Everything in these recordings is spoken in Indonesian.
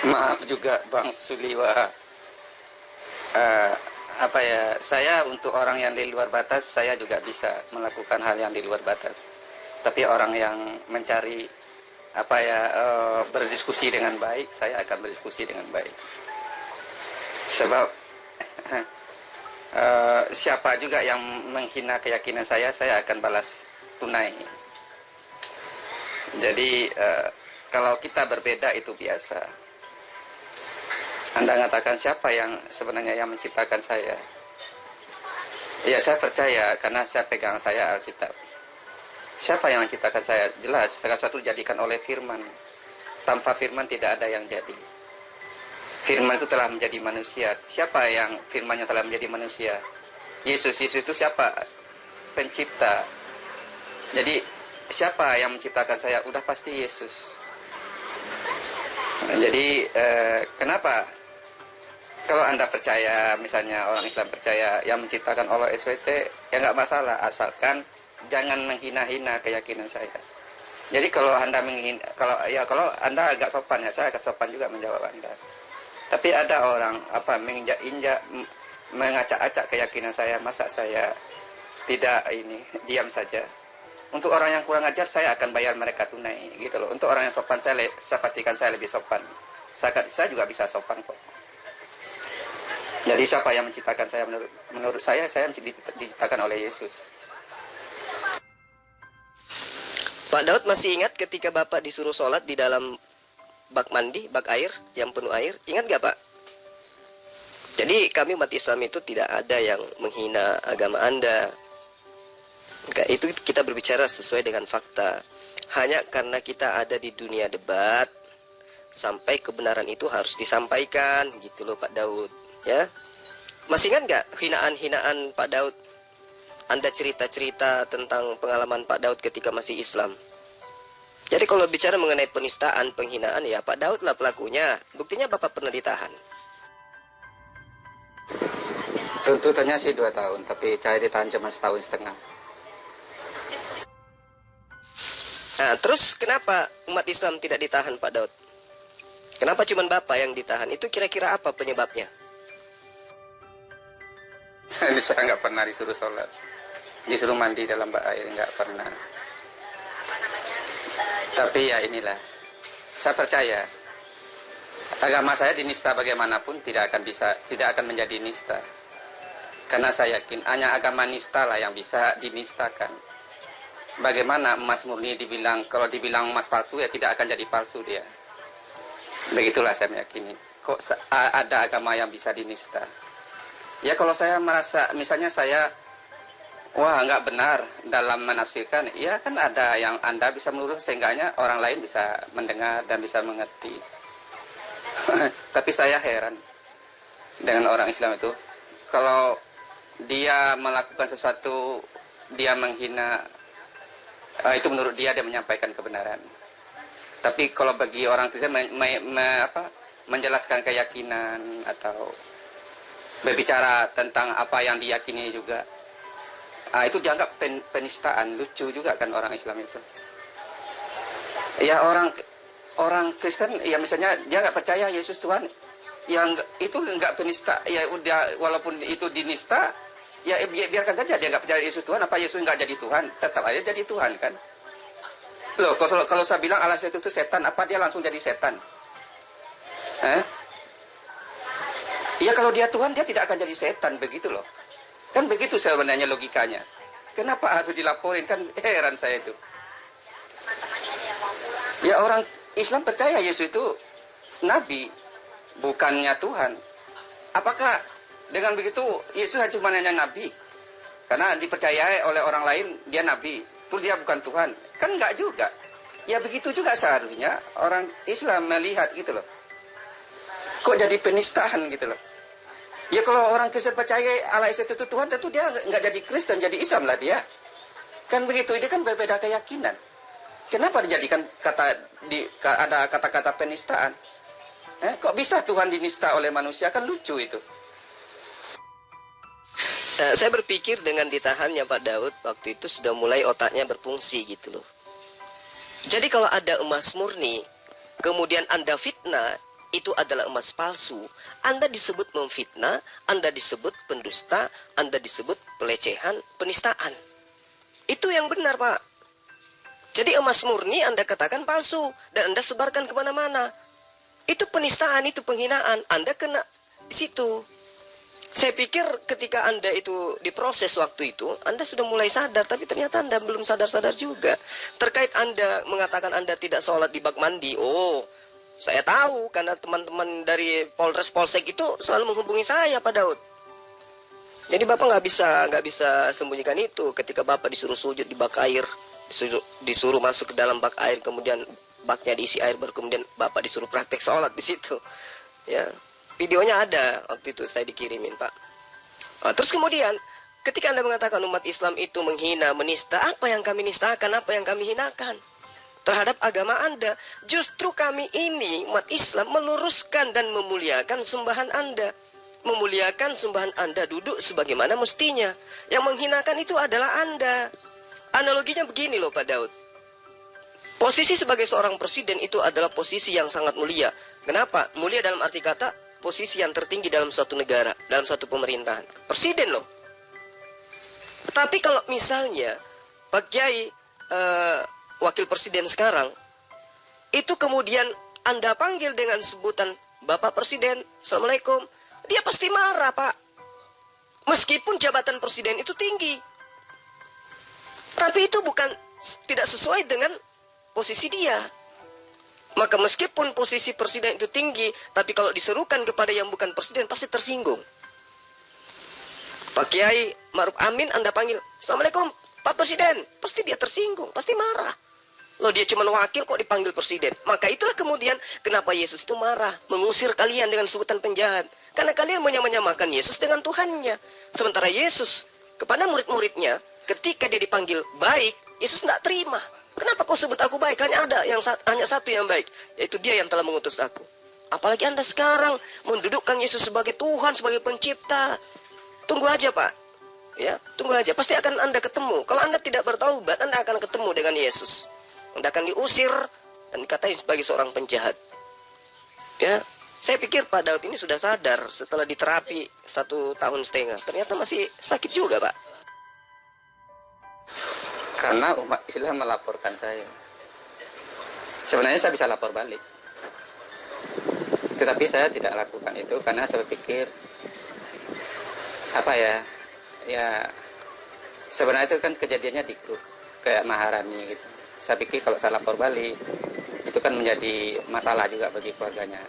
Maaf juga Bang Suliwa. Eh, apa ya? Saya untuk orang yang di luar batas, saya juga bisa melakukan hal yang di luar batas. Tapi orang yang mencari berdiskusi dengan baik, saya akan berdiskusi dengan baik. Sebab siapa juga yang menghina keyakinan saya akan balas tunai. Jadi kalau kita berbeda itu biasa. Anda mengatakan siapa yang sebenarnya yang menciptakan saya? Ya saya percaya karena saya Alkitab. Siapa yang menciptakan saya? Jelas segala sesuatu dijadikan oleh firman. Tanpa firman tidak ada yang jadi. Firman itu telah menjadi manusia. Siapa yang firmannya telah menjadi manusia? Yesus. Yesus itu siapa? Pencipta. Jadi siapa yang menciptakan saya? Udah pasti Yesus. Jadi kenapa? Kalau Anda percaya, misalnya orang Islam percaya yang menciptakan Allah SWT, ya nggak masalah, asalkan jangan menghina-hina keyakinan saya. Jadi kalau Anda kalau Anda agak sopan ya, saya agak sopan juga menjawab Anda. Tapi ada orang menginjak-injak, mengacak-acak keyakinan saya, masa saya tidak diam saja. Untuk orang yang kurang ajar saya akan bayar mereka tunai gitu loh. Untuk orang yang sopan saya pastikan saya lebih sopan. Saya juga bisa sopan kok. Jadi siapa yang menciptakan saya? Menurut saya diciptakan oleh Yesus. Pak Daud masih ingat ketika Bapak disuruh sholat di dalam bak mandi, bak air yang penuh air? Ingat gak Pak? Jadi kami umat Islam itu tidak ada yang menghina agama Anda. Itu kita berbicara sesuai dengan fakta. Hanya karena kita ada di dunia debat, sampai kebenaran itu harus disampaikan gitu loh Pak Daud. Ya, masih ingat gak hinaan-hinaan Pak Daud? Anda cerita-cerita tentang pengalaman Pak Daud ketika masih Islam. Jadi kalau bicara mengenai penistaan, penghinaan, ya Pak Daud lah pelakunya. Buktinya Bapak pernah ditahan. Tuntutannya sih 2 tahun, tapi saya ditahan cuma 1,5 tahun. Nah, terus kenapa umat Islam tidak ditahan Pak Daud? Kenapa cuma Bapak yang ditahan? Itu kira-kira apa penyebabnya? Ini saya nggak pernah disuruh sholat, disuruh mandi dalam bak air, nggak pernah. Tapi ya inilah, saya percaya agama saya dinista bagaimanapun tidak akan menjadi nista. Karena saya yakin hanya agama nista lah yang bisa dinistakan. Bagaimana emas murni kalau dibilang emas palsu ya tidak akan jadi palsu dia. Begitulah saya meyakini. Kok ada agama yang bisa dinista? Ya kalau saya merasa misalnya nggak benar dalam menafsirkan, ya kan ada yang Anda bisa melurus sehingganya orang lain bisa mendengar dan bisa mengerti. Tapi saya heran dengan orang Islam itu. Kalau dia melakukan sesuatu, dia menghina, itu menurut dia menyampaikan kebenaran. Tapi kalau bagi orang Kristen menjelaskan keyakinan atau berbicara tentang apa yang diyakini juga, itu dianggap penistaan. Lucu juga kan orang Islam itu. Ya orang Kristen ya misalnya dia nggak percaya Yesus Tuhan, yang itu nggak penista. Ya udah, walaupun itu dinista, ya biarkan saja dia nggak percaya Yesus Tuhan. Apa Yesus nggak jadi Tuhan? Tetap aja jadi Tuhan kan. Loh, kalau saya bilang Allah itu setan, apa dia langsung jadi setan? Ya kalau dia Tuhan, dia tidak akan jadi setan, begitu loh. Kan begitu sebenarnya logikanya. Kenapa harus dilaporin? Kan heran saya itu. Ya orang Islam percaya Yesus itu Nabi, bukannya Tuhan. Apakah dengan begitu Yesus cuma hanya Nabi? Karena dipercayai oleh orang lain dia Nabi, terus dia bukan Tuhan. Kan enggak juga. Ya begitu juga seharusnya orang Islam melihat gitu loh. Kok jadi penistaan gitu loh. Ya kalau orang Kristen percaya Allah itu Tuhan, tentu dia nggak jadi Kristen, jadi Islam lah dia. Kan begitu, ini kan berbeda keyakinan. Kenapa dijadikan ada kata-kata penistaan? Kok bisa Tuhan dinista oleh manusia? Kan lucu itu. Saya berpikir dengan ditahannya Pak Daud, waktu itu sudah mulai otaknya berfungsi gitu loh. Jadi kalau ada emas murni, kemudian Anda fitnah, itu adalah emas palsu, Anda disebut memfitnah, Anda disebut pendusta, Anda disebut pelecehan, penistaan. Itu yang benar, Pak. Jadi emas murni Anda katakan palsu, dan Anda sebarkan kemana-mana. Itu penistaan, itu penghinaan. Anda kena di situ. Saya pikir ketika Anda itu diproses waktu itu, Anda sudah mulai sadar, tapi ternyata Anda belum sadar-sadar juga. Terkait Anda mengatakan Anda tidak sholat di bak mandi, oh, saya tahu karena teman-teman dari Polres Polsek itu selalu menghubungi saya, Pak Daud. Jadi Bapak nggak bisa sembunyikan itu. Ketika Bapak disuruh sujud di bak air, disuruh masuk ke dalam bak air, kemudian baknya diisi air, baru kemudian Bapak disuruh praktek sholat di situ. Ya. Videonya ada, waktu itu saya dikirimin, Pak. Nah, terus kemudian, ketika Anda mengatakan umat Islam itu menghina, menista, apa yang kami nistakan, apa yang kami hinakan terhadap agama Anda? Justru kami ini, umat Islam, meluruskan dan memuliakan sembahan Anda. Memuliakan sembahan Anda duduk sebagaimana mestinya. Yang menghinakan itu adalah Anda. Analoginya begini loh, Pak Daud. Posisi sebagai seorang presiden itu adalah posisi yang sangat mulia. Kenapa? Mulia dalam arti kata, posisi yang tertinggi dalam suatu negara, dalam suatu pemerintahan. Presiden loh. Tapi kalau misalnya Pak Kiai, wakil presiden sekarang, itu kemudian Anda panggil dengan sebutan Bapak Presiden, Assalamualaikum, dia pasti marah, Pak. Meskipun jabatan presiden itu tinggi. Tapi itu tidak sesuai dengan posisi dia. Maka meskipun posisi presiden itu tinggi, tapi kalau diserukan kepada yang bukan presiden, pasti tersinggung. Pak Kiai Ma'ruf Amin Anda panggil, Assalamualaikum Pak Presiden, pasti dia tersinggung, pasti marah. Loh, dia cuma wakil kok dipanggil presiden. Maka itulah kemudian kenapa Yesus itu marah, mengusir kalian dengan sebutan penjahat. Karena kalian menyamakan Yesus dengan Tuhannya. Sementara Yesus kepada murid-muridnya, ketika dia dipanggil baik, Yesus tidak terima. Kenapa kau sebut aku baik? Hanya satu yang baik, yaitu dia yang telah mengutus aku. Apalagi Anda sekarang mendudukkan Yesus sebagai Tuhan, sebagai pencipta. Tunggu aja, Pak. Ya, tunggu aja. Pasti akan Anda ketemu. Kalau Anda tidak bertaubat, Anda akan ketemu dengan Yesus. Anda akan diusir dan dikatai sebagai seorang penjahat. Ya, saya pikir Pak Daud ini sudah sadar setelah diterapi 1,5 tahun. Ternyata masih sakit juga, Pak. Karena umat Islam melaporkan saya. Sebenarnya saya bisa lapor balik. Tetapi saya tidak lakukan itu karena saya pikir ya sebenarnya itu kan kejadiannya di grup kayak Maharani gitu. Saya pikir kalau saya lapor balik itu kan menjadi masalah juga bagi keluarganya.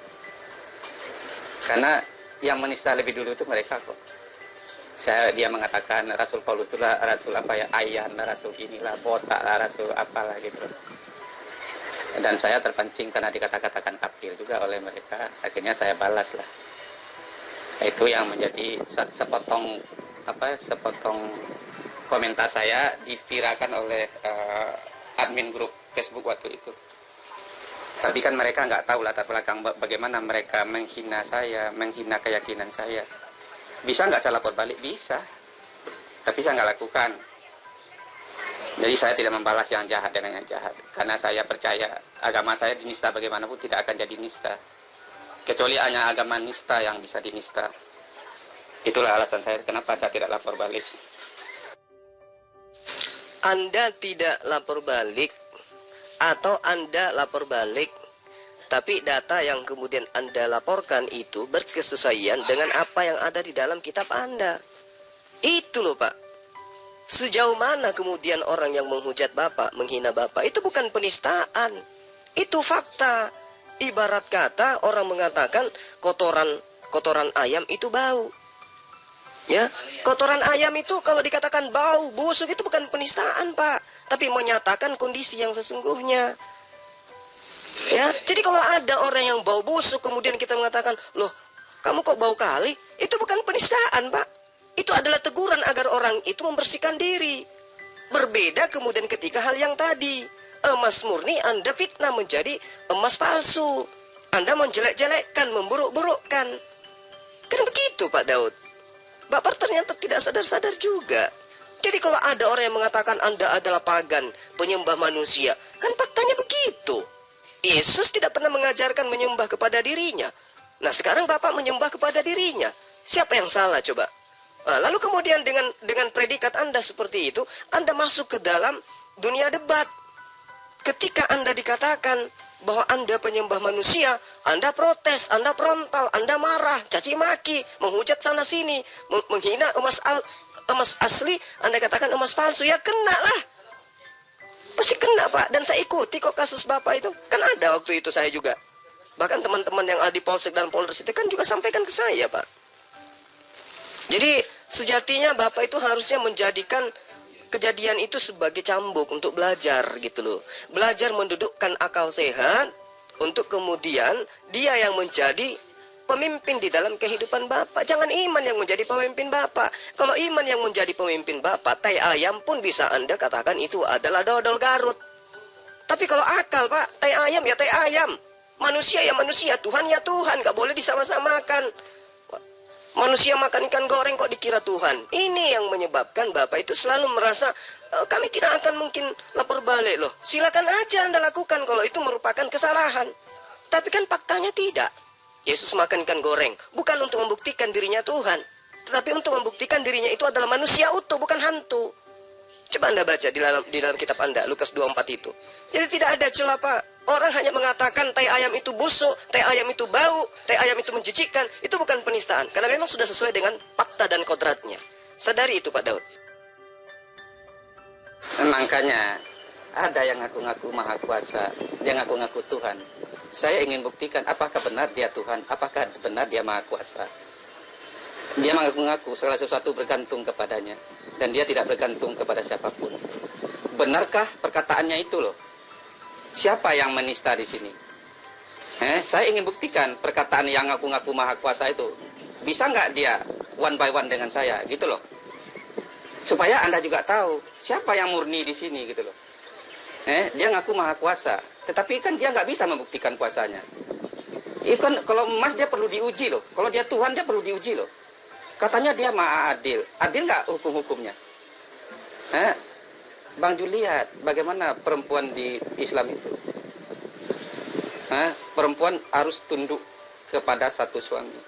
Karena yang menista lebih dulu itu mereka kok. Dia mengatakan Rasul Paulus itulah Rasul ayan, Rasul inilah, botak lah, Rasul apalah gitu. Dan saya terpancing karena dikatakan kafir juga oleh mereka. Akhirnya saya balas lah. Itu yang menjadi sepotong komentar saya diviralkan oleh admin grup Facebook waktu itu. Tapi kan mereka nggak tahu latar belakang bagaimana mereka menghina saya, menghina keyakinan saya. Bisa nggak saya lapor balik? Bisa. Tapi saya nggak lakukan. Jadi saya tidak membalas yang jahat dengan yang jahat. Karena saya percaya agama saya dinista bagaimanapun tidak akan jadi nista. Kecuali hanya agama nista yang bisa dinista. Itulah alasan saya kenapa saya tidak lapor balik. Anda tidak lapor balik atau Anda lapor balik, tapi data yang kemudian Anda laporkan itu berkesesuaian dengan apa yang ada di dalam kitab Anda. Itu loh, Pak. Sejauh mana kemudian orang yang menghujat Bapak, menghina Bapak, itu bukan penistaan. Itu fakta. Ibarat kata orang mengatakan kotoran ayam itu bau. Ya, kotoran ayam itu kalau dikatakan bau, busuk itu bukan penistaan, Pak, tapi menyatakan kondisi yang sesungguhnya. Ya, jadi kalau ada orang yang bau busuk kemudian kita mengatakan, "Loh, kamu kok bau kali?" Itu bukan penistaan, Pak. Itu adalah teguran agar orang itu membersihkan diri. Berbeda kemudian ketika hal yang tadi, emas murni Anda fitnah menjadi emas palsu. Anda menjelek-jelekkan, memburuk-burukkan. Kan begitu, Pak Daud. Bapak ternyata tidak sadar-sadar juga. Jadi kalau ada orang yang mengatakan Anda adalah pagan, penyembah manusia, kan faktanya begitu. Yesus tidak pernah mengajarkan menyembah kepada dirinya. Nah, sekarang Bapak menyembah kepada dirinya. Siapa yang salah coba? Nah, lalu kemudian dengan predikat Anda seperti itu, Anda masuk ke dalam dunia debat. Ketika Anda dikatakan bahwa Anda penyembah manusia, Anda protes, Anda frontal, Anda marah, caci maki, menghujat sana sini, menghina emas asli, Anda katakan emas palsu, ya kena lah. Pasti kena, Pak. Dan saya ikuti kok kasus Bapak itu. Kan ada waktu itu saya juga. Bahkan teman-teman yang ada di Polsek dan Polres itu kan juga sampaikan ke saya, Pak. Jadi sejatinya Bapak itu harusnya menjadikan kejadian itu sebagai cambuk untuk belajar gitu loh. Belajar mendudukkan akal sehat untuk kemudian dia yang menjadi pemimpin di dalam kehidupan Bapak. Jangan iman yang menjadi pemimpin Bapak. Kalau iman yang menjadi pemimpin Bapak, tai ayam pun bisa Anda katakan itu adalah dodol Garut. Tapi kalau akal, Pak, tai ayam ya tai ayam. Manusia ya manusia, Tuhan ya Tuhan. Gak boleh disama-samakan. Manusia makan ikan goreng kok dikira Tuhan. Ini yang menyebabkan Bapak itu selalu merasa kami tidak akan mungkin lapor balik loh. Silakan aja Anda lakukan kalau itu merupakan kesalahan. Tapi kan faktanya tidak. Yesus makan ikan goreng bukan untuk membuktikan dirinya Tuhan, tetapi untuk membuktikan dirinya itu adalah manusia utuh, bukan hantu. Coba Anda baca di dalam kitab Anda, Lukas 24 itu. Jadi tidak ada celah, Pak. Orang hanya mengatakan tai ayam itu busuk, tai ayam itu bau, tai ayam itu menjijikkan. Itu bukan penistaan, karena memang sudah sesuai dengan fakta dan kodratnya. Sadari itu, Pak Daud. Makanya ada yang ngaku-ngaku maha kuasa, dia ngaku-ngaku Tuhan. Saya ingin buktikan apakah benar dia Tuhan, apakah benar dia maha kuasa. Dia mengaku-ngaku segala sesuatu bergantung kepadanya, dan dia tidak bergantung kepada siapapun. Benarkah perkataannya itu loh? Siapa yang menista di sini? Saya ingin buktikan perkataan yang ngaku-ngaku maha kuasa itu. Bisa nggak dia one by one dengan saya, gitu loh. Supaya Anda juga tahu siapa yang murni di sini, gitu loh. Dia ngaku maha kuasa, tetapi kan dia nggak bisa membuktikan kuasanya. Itu kan kalau emas dia perlu diuji loh. Kalau dia Tuhan dia perlu diuji loh. Katanya dia maha adil. Adil nggak hukum-hukumnya? Bang Jul lihat bagaimana perempuan di Islam itu. Perempuan harus tunduk kepada satu suami.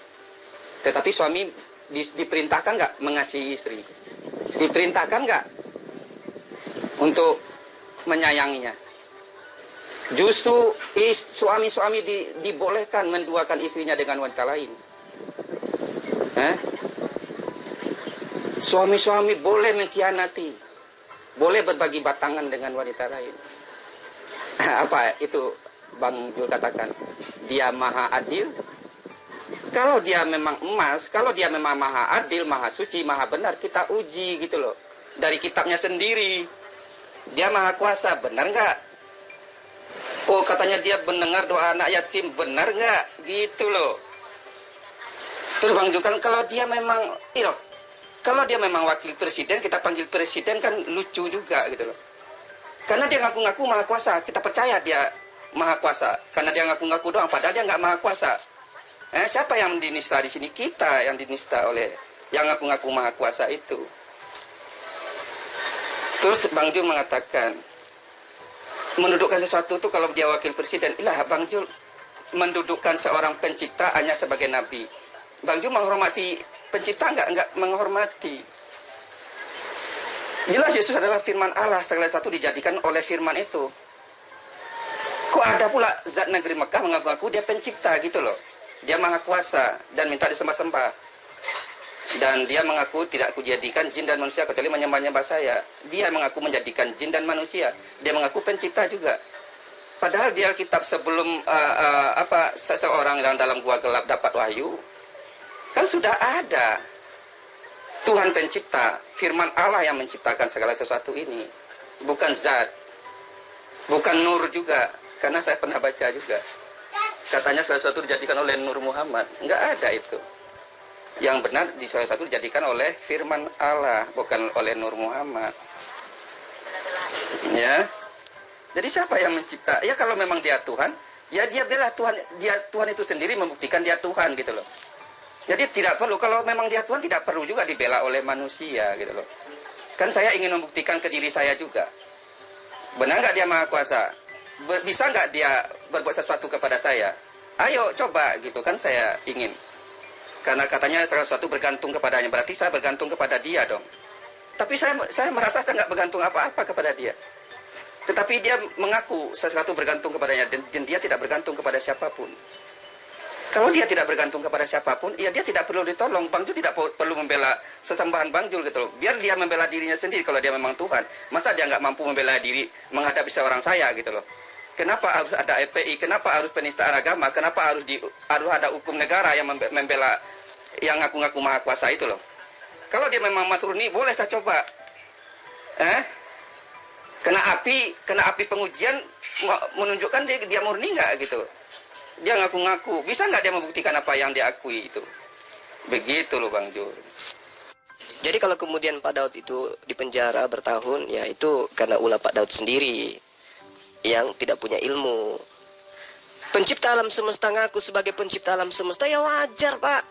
Tetapi suami diperintahkan nggak mengasihi istri? Diperintahkan nggak untuk menyayanginya? Justru suami-suami dibolehkan menduakan istrinya dengan wanita lain. Suami-suami boleh mengkhianati, boleh berbagi batangan dengan wanita lain. Apa itu Bang Jul katakan? Dia maha adil. Kalau dia memang emas, kalau dia memang maha adil, maha suci, maha benar, kita uji gitu loh. Dari kitabnya sendiri. Dia maha kuasa, benar nggak? Oh, katanya dia mendengar doa anak yatim, benar nggak? Gitu loh. Terus Bang Jul kan kalau dia memang, kalau dia memang wakil presiden, kita panggil presiden kan lucu juga gitu loh. Karena dia ngaku-ngaku maha kuasa, kita percaya dia maha kuasa. Karena dia ngaku-ngaku doang, padahal dia nggak maha kuasa. Siapa yang dinista di sini? Kita yang dinista oleh yang ngaku-ngaku maha kuasa itu. Terus Bang Jul mengatakan, mendudukkan sesuatu itu kalau dia wakil presiden, Bang Jul mendudukkan seorang pencipta hanya sebagai nabi. Bang Jul menghormati pencipta enggak menghormati. Jelas Yesus adalah firman Allah, segala sesuatu dijadikan oleh firman itu. Kok ada pula zat negeri Mekah mengaku-ngaku dia pencipta gitu loh. Dia maha kuasa dan minta disembah-sembah. Dan dia mengaku tidak kujadikan jin dan manusia kecuali menyembah-nyembah saya. Dia mengaku menjadikan jin dan manusia. Dia mengaku pencipta juga. Padahal di Alkitab sebelum seseorang yang dalam gua gelap dapat wahyu, kan sudah ada Tuhan pencipta, firman Allah yang menciptakan segala sesuatu ini. Bukan zat, bukan nur juga. Karena saya pernah baca juga. Katanya segala sesuatu dijadikan oleh Nur Muhammad. Enggak ada itu. Yang benar di salah satu dijadikan oleh firman Allah, bukan oleh Nur Muhammad. Ya. Jadi siapa yang mencipta? Ya kalau memang dia Tuhan, ya dia bela Tuhan, Tuhan itu sendiri membuktikan dia Tuhan gitu loh. Jadi tidak perlu, kalau memang dia Tuhan tidak perlu juga dibela oleh manusia gitu loh. Kan saya ingin membuktikan ke diri saya juga. Benar nggak dia maha kuasa? Bisa nggak dia berbuat sesuatu kepada saya. Ayo coba gitu kan, saya ingin. Karena katanya sesuatu bergantung kepadanya, berarti saya bergantung kepada dia dong. Tapi saya merasa saya nggak bergantung apa-apa kepada dia. Tetapi dia mengaku sesuatu bergantung kepadanya, dan dia tidak bergantung kepada siapapun. Kalau dia tidak bergantung kepada siapapun, ya dia tidak perlu ditolong. Bang Jul tidak perlu membela sesembahan Bang Jul gitu loh. Biar dia membela dirinya sendiri kalau dia memang Tuhan. Masa dia nggak mampu membela diri menghadapi seorang saya gitu loh. Kenapa harus ada FPI? Kenapa harus penistaan agama? Kenapa harus ada hukum negara yang membela yang ngaku-ngaku maha kuasa itu loh? Kalau dia memang Mas Murni, boleh saya coba. Kena api pengujian menunjukkan dia murni nggak gitu. Dia ngaku-ngaku, bisa nggak dia membuktikan apa yang dia akui itu? Begitu loh Bang Jul. Jadi kalau kemudian Pak Daud itu dipenjara bertahun, ya itu karena ulah Pak Daud sendiri yang tidak punya ilmu. Pencipta alam semesta ngaku sebagai pencipta alam semesta, ya wajar Pak.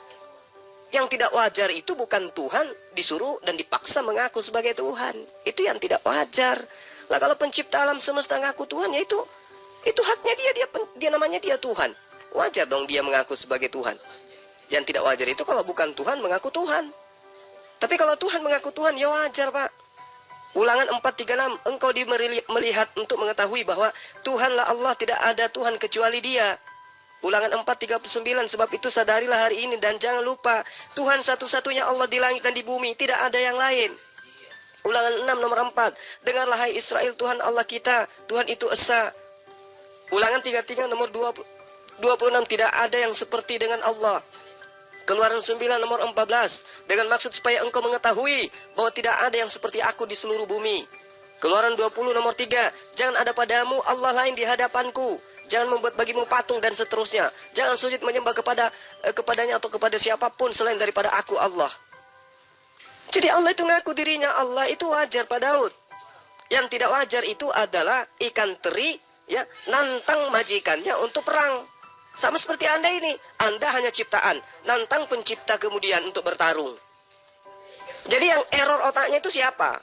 Yang tidak wajar itu bukan Tuhan disuruh dan dipaksa mengaku sebagai Tuhan. Itu yang tidak wajar. Lah kalau pencipta alam semesta ngaku Tuhan, ya itu haknya dia namanya dia Tuhan. Wajar dong dia mengaku sebagai Tuhan. Yang tidak wajar itu kalau bukan Tuhan mengaku Tuhan. Tapi kalau Tuhan mengaku Tuhan, ya wajar Pak. Ulangan 4:36, engkau melihat untuk mengetahui bahwa Tuhanlah Allah, tidak ada Tuhan kecuali Dia. Ulangan 4:39, sebab itu sadarilah hari ini dan jangan lupa Tuhan satu-satunya Allah di langit dan di bumi, tidak ada yang lain. Ulangan 6 nomor 4, dengarlah hai Israel, Tuhan Allah kita, Tuhan itu esa. Ulangan 33 nomor 26, tidak ada yang seperti dengan Allah. Keluaran 9 nomor 14, dengan maksud supaya engkau mengetahui bahwa tidak ada yang seperti aku di seluruh bumi. Keluaran 20 nomor 3, jangan ada padamu Allah lain di hadapanku. Jangan membuat bagimu patung dan seterusnya. Jangan sujud menyembah kepadanya atau kepada siapapun selain daripada aku Allah. Jadi Allah itu ngaku dirinya Allah, itu wajar Pak Daud. Yang tidak wajar itu adalah ikan teri ya nantang majikannya untuk perang. Sama seperti Anda ini, Anda hanya ciptaan, nantang pencipta kemudian untuk bertarung. Jadi yang error otaknya itu siapa?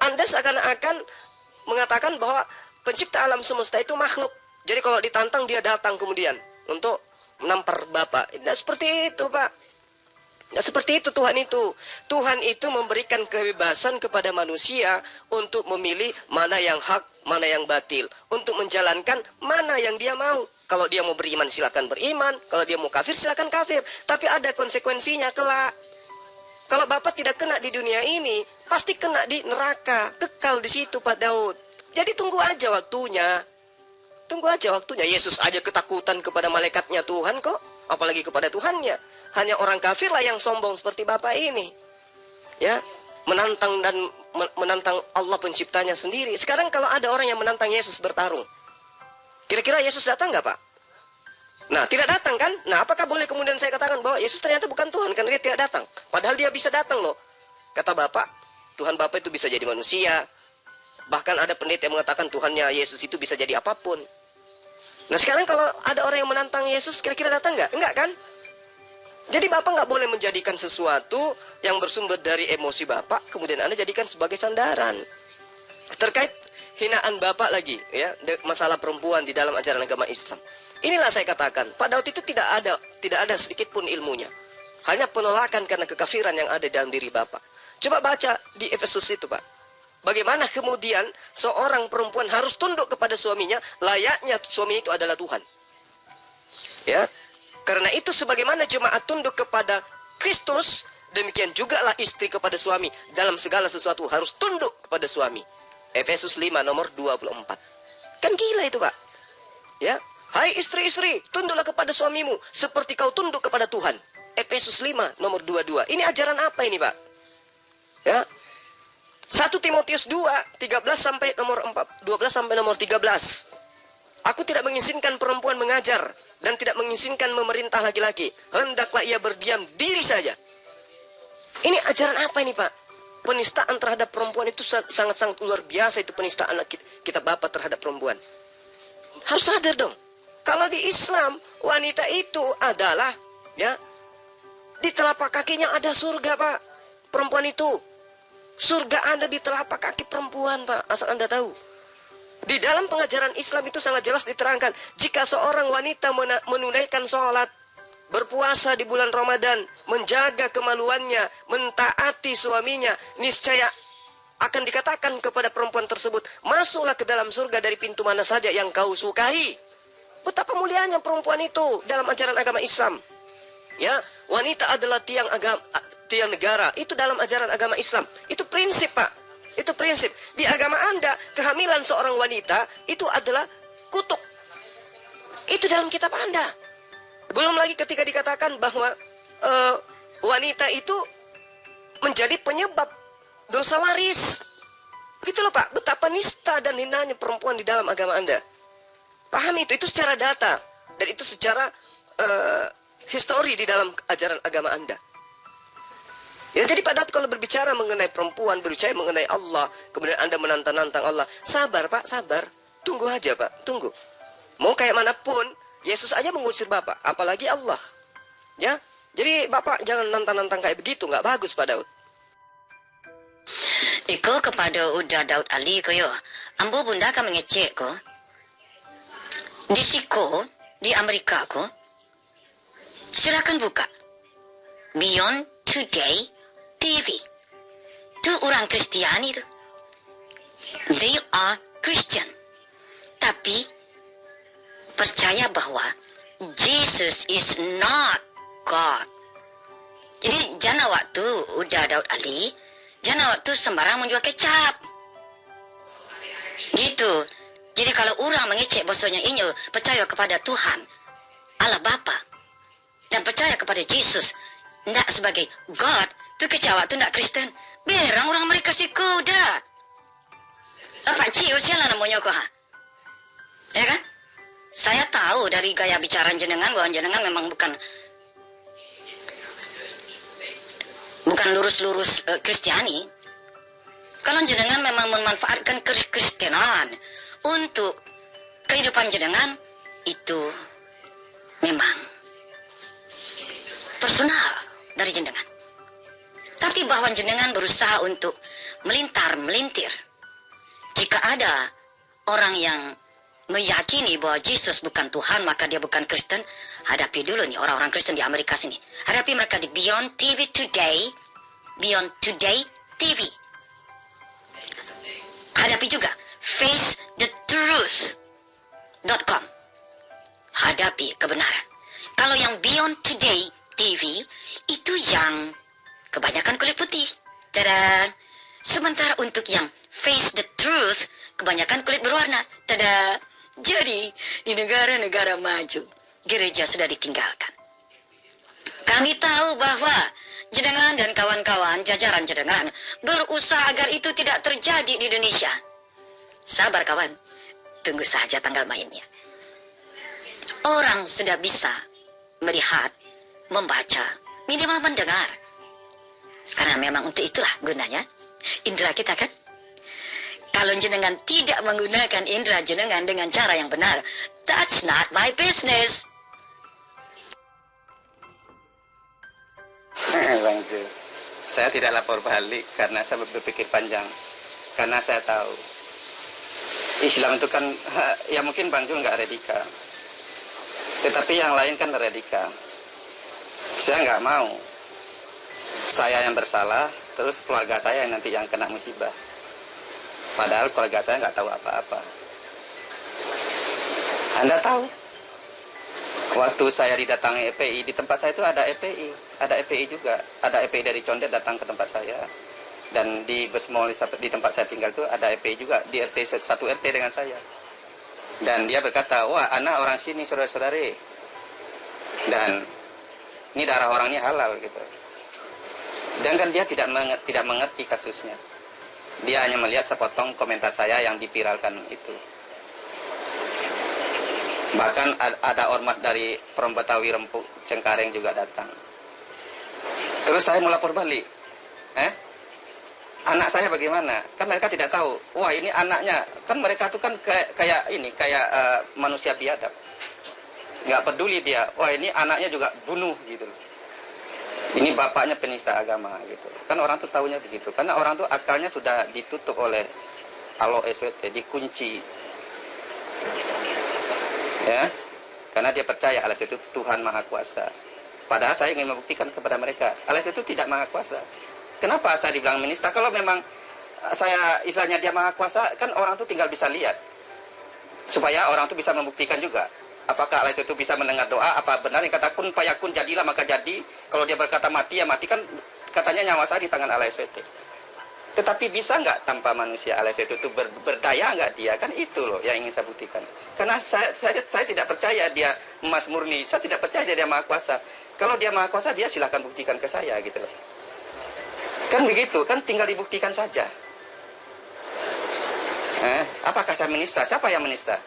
Anda seakan-akan mengatakan bahwa pencipta alam semesta itu makhluk. Jadi kalau ditantang dia datang kemudian untuk menampar Bapak. Tidak seperti itu Pak. Tidak seperti itu Tuhan itu. Tuhan itu memberikan kebebasan kepada manusia untuk memilih mana yang hak, mana yang batil. Untuk menjalankan mana yang dia mau. Kalau dia mau beriman silakan beriman. Kalau dia mau kafir silakan kafir. Tapi ada konsekuensinya kelak. Kalau Bapak tidak kena di dunia ini, pasti kena di neraka. Kekal di situ Pak Daud. Jadi tunggu aja waktunya. Tunggu aja waktunya. Yesus aja ketakutan kepada malaikatnya Tuhan kok. Apalagi kepada Tuhannya. Hanya orang kafir lah yang sombong seperti Bapak ini. Ya, menantang Allah penciptanya sendiri. Sekarang kalau ada orang yang menantang Yesus bertarung, kira-kira Yesus datang nggak Pak? Nah, tidak datang kan? Nah, apakah boleh kemudian saya katakan bahwa Yesus ternyata bukan Tuhan karena dia tidak datang? Padahal dia bisa datang loh. Kata Bapak, Tuhan Bapak itu bisa jadi manusia. Bahkan ada pendeta yang mengatakan Tuhannya Yesus itu bisa jadi apapun. Nah, sekarang kalau ada orang yang menantang Yesus, kira-kira datang nggak? Enggak kan? Jadi Bapak nggak boleh menjadikan sesuatu yang bersumber dari emosi Bapak, kemudian Anda jadikan sebagai sandaran. Terkait hinaan Bapak lagi, ya, masalah perempuan di dalam ajaran agama Islam. Inilah saya katakan, Pak Daud itu tidak ada sedikit pun ilmunya. Hanya penolakan karena kekafiran yang ada dalam diri Bapak. Coba baca di Efesus itu Pak. Bagaimana kemudian seorang perempuan harus tunduk kepada suaminya, layaknya suami itu adalah Tuhan. Ya. Karena itu sebagaimana jemaat tunduk kepada Kristus, demikian juga lah istri kepada suami. Dalam segala sesuatu harus tunduk kepada suami. Efesus 5 nomor 24. Kan gila itu Pak. Ya, hai istri-istri, tunduklah kepada suamimu seperti kau tunduk kepada Tuhan. Efesus 5 nomor 22. Ini ajaran apa ini Pak? Ya. 1 Timotius 2 13 sampai nomor 12 sampai nomor 13. Aku tidak mengizinkan perempuan mengajar dan tidak mengizinkan memerintah laki-laki. Hendaklah ia berdiam diri saja. Ini ajaran apa ini Pak? Penistaan terhadap perempuan itu sangat-sangat luar biasa. Itu penistaan kita Bapak terhadap perempuan. Harus sadar dong. Kalau di Islam, wanita itu adalah, ya, di telapak kakinya ada surga Pak. Perempuan itu. Surga ada di telapak kaki perempuan Pak. Asal Anda tahu. Di dalam pengajaran Islam itu sangat jelas diterangkan, jika seorang wanita menunaikan sholat, berpuasa di bulan Ramadan, menjaga kemaluannya, mentaati suaminya, niscaya akan dikatakan kepada perempuan tersebut, masuklah ke dalam surga dari pintu mana saja yang kau sukai. Betapa mulianya perempuan itu dalam ajaran agama Islam. Ya, wanita adalah tiang negara. Itu dalam ajaran agama Islam. Itu prinsip, Pak. Itu prinsip. Di agama Anda, kehamilan seorang wanita itu adalah kutuk. Itu dalam kitab Anda. Belum lagi ketika dikatakan bahwa wanita itu menjadi penyebab dosa waris. Gitu loh, Pak. Betapa nista dan hinanya perempuan di dalam agama Anda. Pahami itu secara data. Dan itu secara histori di dalam ajaran agama Anda. Ya, jadi pada kalau berbicara mengenai perempuan, berbicara mengenai Allah, kemudian Anda menantang-nantang Allah, sabar, Pak, sabar. Tunggu aja, Pak, tunggu. Mau kayak manapun, Yesus aja mengusir Bapak, apalagi Allah. Ya, jadi Bapak jangan nantang-nantang kayak begitu, nggak bagus, Pak Daud. Iko kepada udah Daud Ali ko yo. Ambo bunda ka mengecek ko. Di Siko, di Amerika ko. Silakan buka. Beyond Today TV. Itu orang Kristiani itu. They are Christian. Tapi percaya bahwa Jesus is not God. Jadi jangan waktu udah Daud Ali, jangan waktu sembarang menjual kecap. Gitu. Jadi kalau orang mengecek bahasanya inyo percaya kepada Tuhan, Allah Bapa, dan percaya kepada Yesus, tidak sebagai God, tu kecewa tu tidak Kristen. Berang orang Amerika sih udah. Apa cik usia lah namanya kau ha? Ya kan? Saya tahu dari gaya bicara jenengan bahwa jenengan memang bukan lurus-lurus Kristiani. Kalau jenengan memang memanfaatkan Kristenan untuk kehidupan jenengan, itu memang personal dari jenengan. Tapi bahwa jenengan berusaha untuk melintir. Jika ada orang yang meyakini bahwa Yesus bukan Tuhan, maka dia bukan Kristen, hadapi dulu nih orang-orang Kristen di Amerika sini. Hadapi mereka di Beyond TV Today, Beyond Today TV. Hadapi juga facethetruth.com. Hadapi kebenaran. Kalau yang Beyond Today TV, itu yang kebanyakan kulit putih. Tada. Sementara untuk yang Face the Truth, kebanyakan kulit berwarna. Tada. Jadi, di negara-negara maju, gereja sudah ditinggalkan. Kami tahu bahwa jenengan dan kawan-kawan jajaran jenengan berusaha agar itu tidak terjadi di Indonesia. Sabar kawan, tunggu saja tanggal mainnya. Orang sudah bisa melihat, membaca, minimal mendengar. Karena memang untuk itulah gunanya indera kita kan. Kalau jenengan tidak menggunakan indera jenengan dengan cara yang benar, that's not my business. Bang Ju, saya tidak lapor balik karena saya berpikir panjang. Karena saya tahu Islam itu kan, ya mungkin Bang Jul nggak radikal, tetapi yang lain kan radikal. Saya nggak mau saya yang bersalah, terus keluarga saya yang nanti yang kena musibah. Padahal keluarga saya nggak tahu apa-apa. Anda tahu, waktu saya didatangi EPI, di tempat saya itu ada EPI juga. Ada EPI dari Condet datang ke tempat saya. Dan di Besmol, di tempat saya tinggal itu ada EPI juga, di RT 1 RT dengan saya. Dan dia berkata, wah anak orang sini saudara-saudari. Dan ini darah orangnya halal gitu. Dan kan dia tidak mengerti kasusnya. Dia hanya melihat sepotong komentar saya yang dipiralkan itu. Bahkan ada ormas dari Perombetawi Rempuk Cengkareng juga datang. Terus saya mau lapor balik. Anak saya bagaimana? Kan mereka tidak tahu. Wah ini anaknya. Kan mereka tuh kan kayak manusia biadab. Nggak peduli dia. Wah ini anaknya juga bunuh gitu. Ini bapaknya penista agama gitu. Kan orang tuh tahunya begitu. Karena orang tuh akalnya sudah ditutup oleh Alo SWT, dikunci Ya, karena dia percaya Allah itu Tuhan Maha Kuasa. Padahal saya ingin membuktikan kepada mereka Allah itu tidak Maha Kuasa. Kenapa saya dibilang menista? Kalau memang saya istilahnya dia Maha Kuasa, kan orang itu tinggal bisa lihat. Supaya orang itu bisa membuktikan juga. Apakah Allah itu bisa mendengar doa? Apa benar yang kata kun fayakun, jadilah maka jadi. Kalau dia berkata mati, ya mati, kan katanya nyawa saya di tangan Allah SWT. Tetapi bisa nggak tanpa manusia Allah SWT itu berdaya nggak dia? Kan itu loh yang ingin saya buktikan. Karena saya tidak percaya dia emas murni. Saya tidak percaya dia Maha Kuasa. Kalau dia Maha Kuasa, dia silahkan buktikan ke saya gitu loh. Kan begitu, kan tinggal dibuktikan saja. Apakah saya menista? Siapa yang menista?